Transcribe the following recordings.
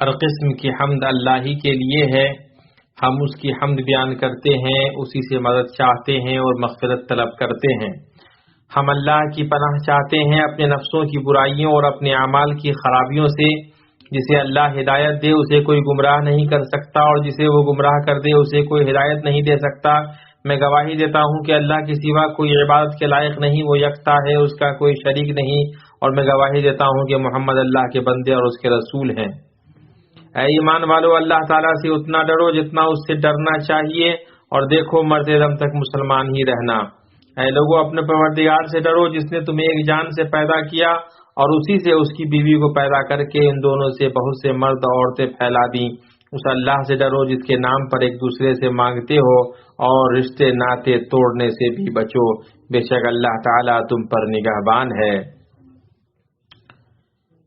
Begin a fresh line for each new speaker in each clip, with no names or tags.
ہر قسم کی حمد اللہ ہی کے لیے ہے. ہم اس کی حمد بیان کرتے ہیں، اسی سے مدد چاہتے ہیں اور مغفرت طلب کرتے ہیں. ہم اللہ کی پناہ چاہتے ہیں اپنے نفسوں کی برائیوں اور اپنے اعمال کی خرابیوں سے. جسے اللہ ہدایت دے اسے کوئی گمراہ نہیں کر سکتا، اور جسے وہ گمراہ کر دے اسے کوئی ہدایت نہیں دے سکتا. میں گواہی دیتا ہوں کہ اللہ کے سوا کوئی عبادت کے لائق نہیں، وہ یکتا ہے، اس کا کوئی شریک نہیں. اور میں گواہی دیتا ہوں کہ محمد اللہ کے بندے اور اس کے رسول ہیں. اے ایمان والو، اللہ تعالیٰ سے اتنا ڈرو جتنا اس سے ڈرنا چاہیے، اور دیکھو مرتے دم تک مسلمان ہی رہنا. اے لوگو، اپنے پروردگار سے ڈرو جس نے تمہیں ایک جان سے پیدا کیا اور اسی سے اس کی بیوی کو پیدا کر کے ان دونوں سے بہت سے مرد عورتیں پھیلا دیں. اس اللہ سے ڈرو جس کے نام پر ایک دوسرے سے مانگتے ہو، اور رشتے ناطے توڑنے سے بھی بچو. بے شک اللہ تعالیٰ تم پر نگہبان ہے.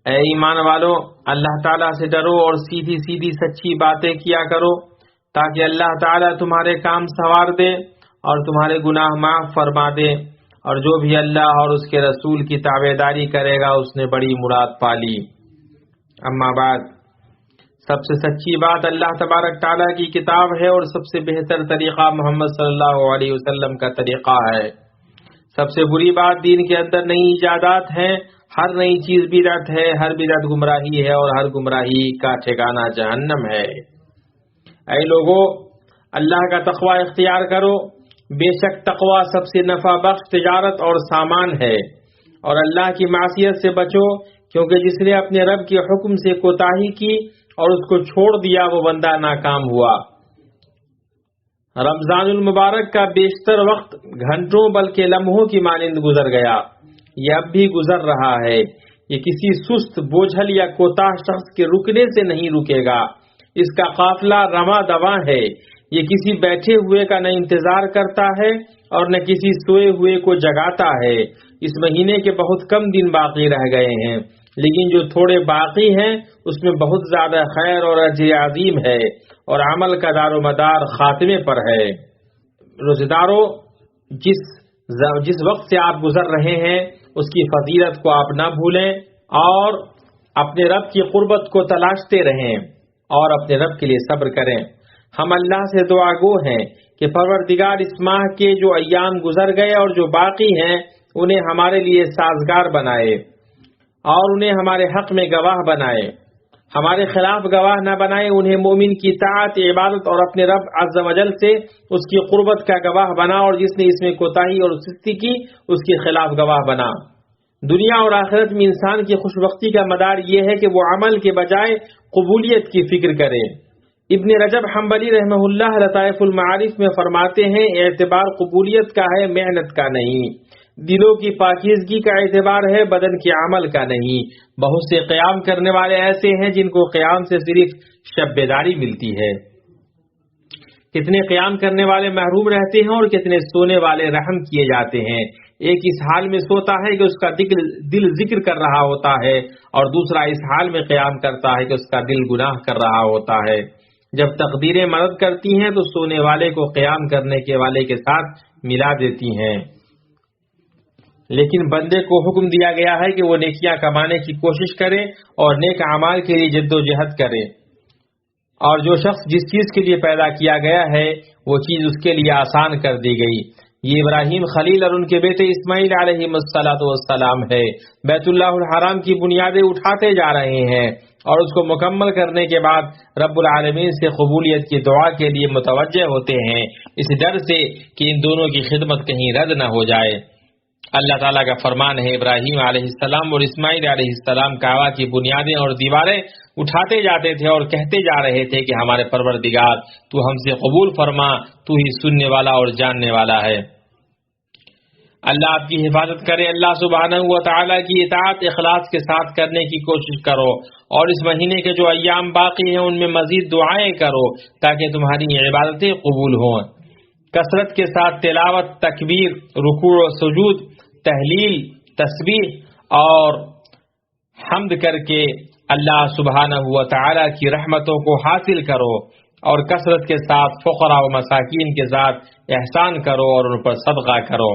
اے ایمان والو، اللہ تعالیٰ سے ڈرو اور سیدھی سیدھی سچی باتیں کیا کرو، تاکہ اللہ تعالیٰ تمہارے کام سنوار دے اور تمہارے گناہ معاف فرما دے. اور جو بھی اللہ اور اس کے رسول کی تابعداری کرے گا اس نے بڑی مراد پالی. اما بعد، سب سے سچی بات اللہ تبارک تعالیٰ کی کتاب ہے، اور سب سے بہتر طریقہ محمد صلی اللہ علیہ وسلم کا طریقہ ہے. سب سے بری بات دین کے اندر نئی ایجادات ہیں. ہر نئی چیز بدعت ہے، ہر بدعت گمراہی ہے، اور ہر گمراہی کا ٹھکانہ جہنم ہے. اے لوگو، اللہ کا تقوی اختیار کرو. بے شک تقوی سب سے نفع بخش تجارت اور سامان ہے. اور اللہ کی معصیت سے بچو، کیونکہ جس نے اپنے رب کے حکم سے کوتاہی کی اور اس کو چھوڑ دیا وہ بندہ ناکام ہوا. رمضان المبارک کا بیشتر وقت گھنٹوں بلکہ لمحوں کی مانند گزر گیا. یہ اب بھی گزر رہا ہے. یہ کسی سست، بوجھل یا کوتاہ شخص کے رکنے سے نہیں رکے گا. اس کا قافلہ رواں دواں ہے. یہ کسی بیٹھے ہوئے کا نہ انتظار کرتا ہے اور نہ کسی سوئے ہوئے کو جگاتا ہے. اس مہینے کے بہت کم دن باقی رہ گئے ہیں، لیکن جو تھوڑے باقی ہیں اس میں بہت زیادہ خیر اور اجر عظیم ہے، اور عمل کا دار و مدار خاتمے پر ہے. روزدارو، جس وقت سے آپ گزر رہے ہیں اس کی فضیلت کو آپ نہ بھولیں، اور اپنے رب کی قربت کو تلاشتے رہیں اور اپنے رب کے لیے صبر کریں. ہم اللہ سے دعا گو ہیں کہ پروردگار اس ماہ کے جو ایام گزر گئے اور جو باقی ہیں انہیں ہمارے لیے سازگار بنائے، اور انہیں ہمارے حق میں گواہ بنائے. ہمارے خلاف گواہ نہ بنائے. انہیں مومن کی طاعت، عبادت اور اپنے رب عز و جل سے اس کی قربت کا گواہ بنا، اور جس نے اس میں کوتاہی اور سستی کی اس کے خلاف گواہ بنا. دنیا اور آخرت میں انسان کی خوش بختی کا مدار یہ ہے کہ وہ عمل کے بجائے قبولیت کی فکر کرے. ابن رجب حنبلی رحمہ اللہ لطائف المعارف میں فرماتے ہیں، اعتبار قبولیت کا ہے، محنت کا نہیں. دلوں کی پاکیزگی کا اعتبار ہے، بدن کے عمل کا نہیں. بہت سے قیام کرنے والے ایسے ہیں جن کو قیام سے صرف شب بیداری ملتی ہے. کتنے قیام کرنے والے محروم رہتے ہیں اور کتنے سونے والے رحم کیے جاتے ہیں. ایک اس حال میں سوتا ہے کہ اس کا دل ذکر کر رہا ہوتا ہے، اور دوسرا اس حال میں قیام کرتا ہے کہ اس کا دل گناہ کر رہا ہوتا ہے. جب تقدیریں مدد کرتی ہیں تو سونے والے کو قیام کرنے کے والے کے ساتھ ملا دیتی ہیں. لیکن بندے کو حکم دیا گیا ہے کہ وہ نیکیاں کمانے کی کوشش کرے اور نیک اعمال کے لیے جد و جہد کرے. اور جو شخص جس چیز کے لیے پیدا کیا گیا ہے وہ چیز اس کے لیے آسان کر دی گئی. یہ ابراہیم خلیل اور ان کے بیٹے اسماعیل علیہ السلام ہے. بیت اللہ الحرام کی بنیادیں اٹھاتے جا رہے ہیں، اور اس کو مکمل کرنے کے بعد رب العالمین سے قبولیت کی دعا کے لیے متوجہ ہوتے ہیں، اس ڈر سے کہ ان دونوں کی خدمت کہیں رد نہ ہو جائے. اللہ تعالیٰ کا فرمان ہے، ابراہیم علیہ السلام اور اسماعیل علیہ السلام کعبہ کی بنیادیں اور دیواریں اٹھاتے جاتے تھے اور کہتے جا رہے تھے کہ ہمارے پروردگار تو ہم سے قبول فرما، تو ہی سننے والا اور جاننے والا ہے. اللہ آپ کی حفاظت کرے. اللہ سبحانہ و تعالیٰ کی اطاعت اخلاص کے ساتھ کرنے کی کوشش کرو، اور اس مہینے کے جو ایام باقی ہیں ان میں مزید دعائیں کرو تاکہ تمہاری عبادتیں قبول ہوں. کثرت کے ساتھ تلاوت، تکبیر، رکوع و سجود، تحلیل، تسبیح اور حمد کر کے اللہ سبحانہ و تعالیٰ کی رحمتوں کو حاصل کرو، اور کثرت کے ساتھ فقراء و مساکین کے ساتھ احسان کرو اور ان پر صدقہ کرو.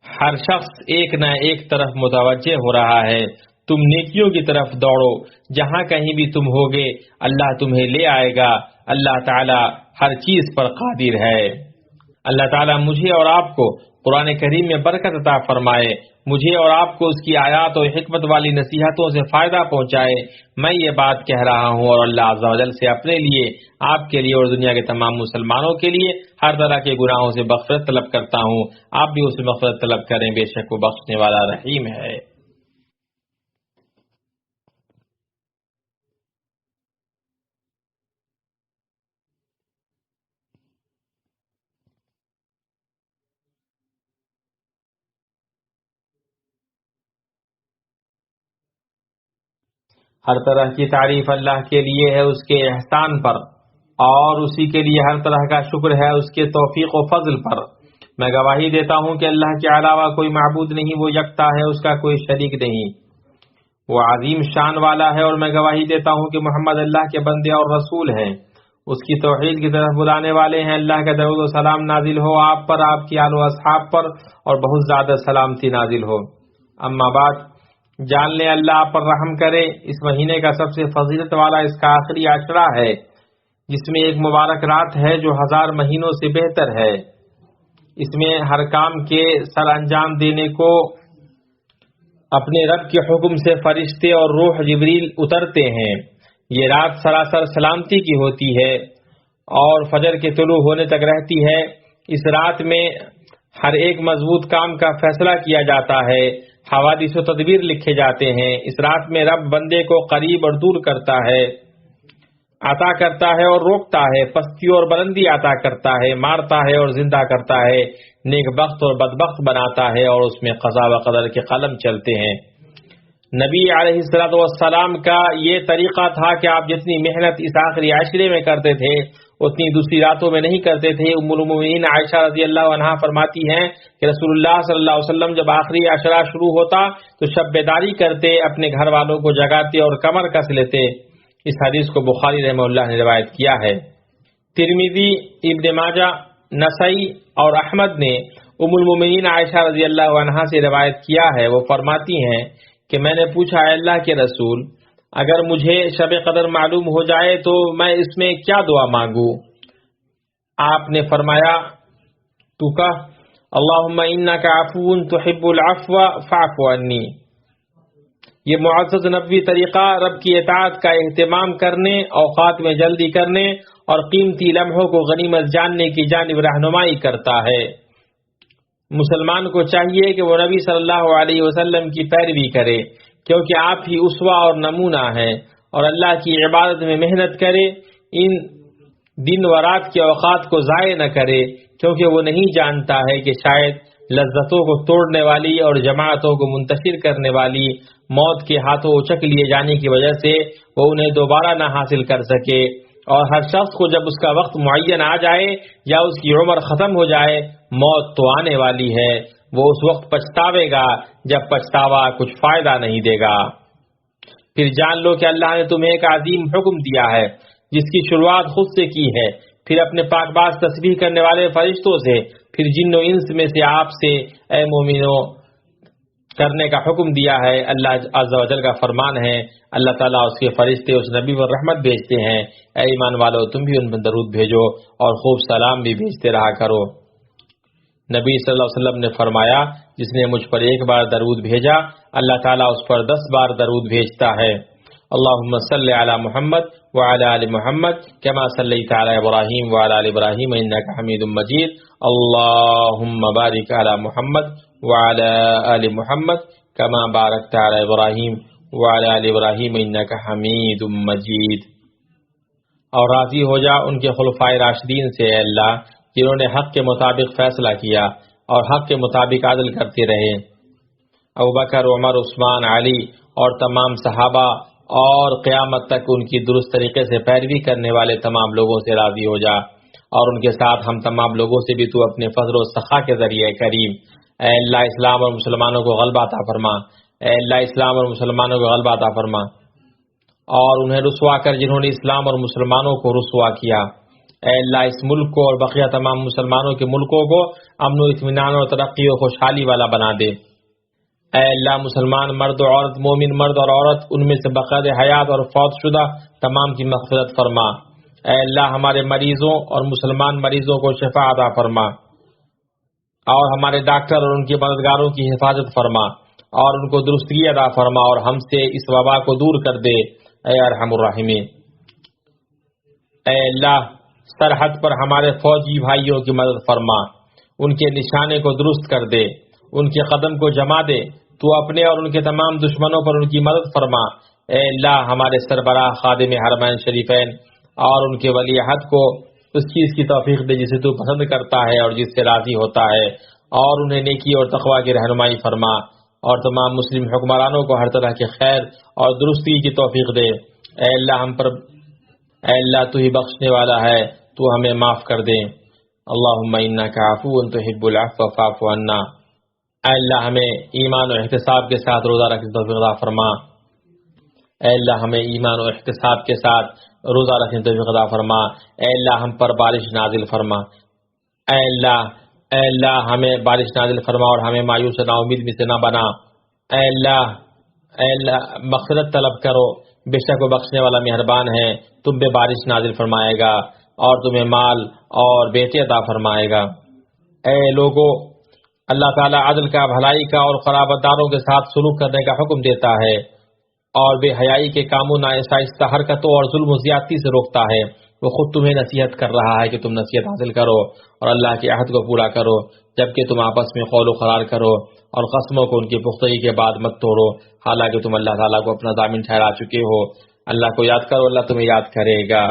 ہر شخص ایک نہ ایک طرف متوجہ ہو رہا ہے، تم نیکیوں کی طرف دوڑو جہاں کہیں بھی تم ہوگے اللہ تمہیں لے آئے گا، اللہ تعالی ہر چیز پر قادر ہے۔ اللہ تعالی مجھے اور آپ کو قرآن کریم میں برکت عطا فرمائے، مجھے اور آپ کو اس کی آیات اور حکمت والی نصیحتوں سے فائدہ پہنچائے۔ میں یہ بات کہہ رہا ہوں اور اللہ عز و جل سے اپنے لیے، آپ کے لیے اور دنیا کے تمام مسلمانوں کے لیے ہر طرح کے گناہوں سے مغفرت طلب کرتا ہوں۔ آپ بھی اس سے مغفرت طلب کریں، بے شک وہ بخشنے والا رحیم ہے۔ ہر طرح کی تعریف اللہ کے لیے ہے، اس کے احسان پر، اور اسی کے لیے ہر طرح کا شکر ہے اس کے توفیق و فضل پر۔ میں گواہی دیتا ہوں کہ اللہ کے علاوہ کوئی معبود نہیں، وہ یکتا ہے، اس کا کوئی شریک نہیں، وہ عظیم شان والا ہے۔ اور میں گواہی دیتا ہوں کہ محمد اللہ کے بندے اور رسول ہیں، اس کی توحید کی طرف بلانے والے ہیں۔ اللہ کا درود و سلام نازل ہو آپ پر، آپ کی آل و اصحاب پر، اور بہت زیادہ سلامتی نازل ہو۔ اما بعد، جان لیں اللہ آپ پر رحم کرے، اس مہینے کا سب سے فضیلت والا اس کا آخری عشرہ ہے، جس میں ایک مبارک رات ہے جو 1000 مہینوں سے بہتر ہے۔ اس میں ہر کام کے سر انجام دینے کو اپنے رب کے حکم سے فرشتے اور روح جبریل اترتے ہیں۔ یہ رات سراسر سلامتی کی ہوتی ہے اور فجر کے طلوع ہونے تک رہتی ہے۔ اس رات میں ہر ایک مضبوط کام کا فیصلہ کیا جاتا ہے، حوادث و تدبیر لکھے جاتے ہیں۔ اس رات میں رب بندے کو قریب اور دور کرتا ہے، عطا کرتا ہے اور روکتا ہے، پستی اور بلندی عطا کرتا ہے، مارتا ہے اور زندہ کرتا ہے، نیک بخت اور بدبخت بناتا ہے، اور اس میں قضا و قدر کے قلم چلتے ہیں۔ نبی علیہ السلام کا یہ طریقہ تھا کہ آپ جتنی محنت اس آخری عشرے میں کرتے تھے اتنی دوسری راتوں میں نہیں کرتے تھے۔ ام المؤمنین عائشہ رضی اللہ عنہا فرماتی ہیں کہ رسول اللہ صلی اللہ علیہ وسلم جب آخری عشرہ شروع ہوتا تو شب بیداری کرتے، اپنے گھر والوں کو جگاتے اور کمر کس لیتے۔ اس حدیث کو بخاری رحمہ اللہ نے روایت کیا ہے۔ ترمذی، ابن ماجہ، نسائی اور احمد نے ام المؤمنین عائشہ رضی اللہ عنہا سے روایت کیا ہے، وہ فرماتی ہیں کہ میں نے پوچھا، اے اللہ کے رسول، اگر مجھے شب قدر معلوم ہو جائے تو میں اس میں کیا دعا مانگوں؟ آپ نے فرمایا، تو کہہ اللہم انک عفو تحب العفو فاعف عنی۔ یہ معزز نبوی طریقہ رب کی اطاعت کا اہتمام کرنے، اوقات میں جلدی کرنے اور قیمتی لمحوں کو غنیمت جاننے کی جانب رہنمائی کرتا ہے۔ مسلمان کو چاہیے کہ وہ نبی صلی اللہ علیہ وسلم کی پیروی کرے، کیونکہ آپ ہی اسوہ اور نمونہ ہیں، اور اللہ کی عبادت میں محنت کرے، ان دن و رات کے اوقات کو ضائع نہ کرے، کیونکہ وہ نہیں جانتا ہے کہ شاید لذتوں کو توڑنے والی اور جماعتوں کو منتشر کرنے والی موت کے ہاتھوں اچک لیے جانے کی وجہ سے وہ انہیں دوبارہ نہ حاصل کر سکے۔ اور ہر شخص کو جب اس کا وقت معین آ جائے یا اس کی عمر ختم ہو جائے، موت تو آنے والی ہے، وہ اس وقت پچھتاوے گا جب پچھتاوا کچھ فائدہ نہیں دے گا۔ پھر جان لو کہ اللہ نے تمہیں ایک عظیم حکم دیا ہے جس کی شروعات خود سے کی ہے، پھر اپنے پاک باز تسبیح کرنے والے فرشتوں سے، پھر جن و انس میں سے آپ سے، اے مومنوں، کرنے کا حکم دیا ہے۔ اللہ عز و جل کا فرمان ہے، اللہ تعالیٰ اس کے فرشتے اس نبی پر رحمت بھیجتے ہیں۔ اے ایمان والو، تم بھی ان پر درود بھیجو اور خوب سلام بھی بھیجتے رہا کرو۔ نبی صلی اللہ علیہ وسلم نے فرمایا، جس نے مجھ پر ایک بار درود بھیجا اللہ تعالیٰ اس پر 10 بار درود بھیجتا ہے۔ اللہم صلی علی محمد وعلی آل محمد کما صلیت علی ابراہیم وعلی آل ابراہیم انک حمید مجید۔ اللہم بارک علی محمد وعلی آل محمد کما بارکت علی ابراہیم وعلی آل ابراہیم انک حمید مجید۔ اور راضی ہو جا ان کے خلفائے راشدین سے، اے اللہ، جنہوں نے حق کے مطابق فیصلہ کیا اور حق کے مطابق عدل کرتے رہے۔ ابوبکر، عمر، عثمان، علی اور تمام صحابہ اور قیامت تک ان کی درست طریقے سے پیروی کرنے والے تمام لوگوں سے راضی ہو جا، اور ان کے ساتھ ہم تمام لوگوں سے بھی تو اپنے فضل و سخا کے ذریعے کریم، اے اللہ، اسلام اور مسلمانوں کو غلبہ عطا فرما۔ اے اللہ، اسلام اور مسلمانوں کو غلبہ عطا فرما، اور انہیں رسوا کر جنہوں نے اسلام اور مسلمانوں کو رسوا کیا۔ اے اللہ، اس ملک کو اور بقیہ تمام مسلمانوں کے ملکوں کو امن و اطمینان اور ترقی و خوشحالی والا بنا دے۔ اے اللہ مسلمان مرد و عورت، مومن مرد اور عورت، ان میں سے بقید حیات اور فوت شدہ تمام کی مغفرت فرما۔ اے اللہ ہمارے مریضوں اور مسلمان مریضوں کو شفا عطا فرما، اور ہمارے ڈاکٹر اور ان کے مددگاروں کی حفاظت فرما، اور ان کو درستگی عطا فرما، اور ہم سے اس وبا کو دور کر دے اے ارحم الراحمین۔ اے اللہ سرحد پر ہمارے فوجی بھائیوں کی مدد فرما، ان کے نشانے کو درست کر دے، ان کے قدم کو جما دے، تو اپنے اور ان کے تمام دشمنوں پر ان کی مدد فرما۔ اے اللہ ہمارے سربراہ خادم حرمین شریفین اور ان کے ولی عہد کو اس چیز کی توفیق دے جسے تو پسند کرتا ہے اور جس سے راضی ہوتا ہے، اور انہیں نیکی اور تقوی کی رہنمائی فرما، اور تمام مسلم حکمرانوں کو ہر طرح کے خیر اور درستی کی توفیق دے۔ اے اللہ ہم پر، اے اللہ تو ہی بخشنے والا ہے، تو ہمیں معاف کر دے۔ اللہم انک عفو تحب العفو فاعف عنا۔ اے اللہ ہمیں ایمان و احتساب کے ساتھ روزہ رکھنے کی توفیق عطا فرما۔ اے اللہ ہمیں ایمان و احتساب کے ساتھ روزہ رکھنے کی توفیق عطا فرما۔ اے اللہ ہم پر بارش نازل فرما۔ اے اللہ ہمیں بارش نازل فرما اور ہمیں مایوس نا امید میں سے نہ بنا۔ اے اللہ مغفرت طلب کرو، بے شک وہ بخشنے والا مہربان ہے، تم پہ بارش نازل فرمائے گا اور تمہیں مال اور بیٹے عطا فرمائے گا۔ اے لوگو، اللہ تعالیٰ عدل کا، بھلائی کا اور قرابت داروں کے ساتھ سلوک کرنے کا حکم دیتا ہے، اور بے حیائی کے کاموں، ناشائستہ حرکتوں اور ظلم و زیادتی سے روکتا ہے۔ وہ خود تمہیں نصیحت کر رہا ہے کہ تم نصیحت حاصل کرو اور اللہ کے عہد کو پورا کرو، جبکہ تم آپس میں قول و قرار کرو اور قسموں کو ان کی پختگی کے بعد مت توڑو، حالانکہ تم اللہ تعالیٰ کو اپنا ضامن ٹھہرا چکے ہو۔ اللہ کو یاد کرو، اللہ تمہیں یاد کرے گا۔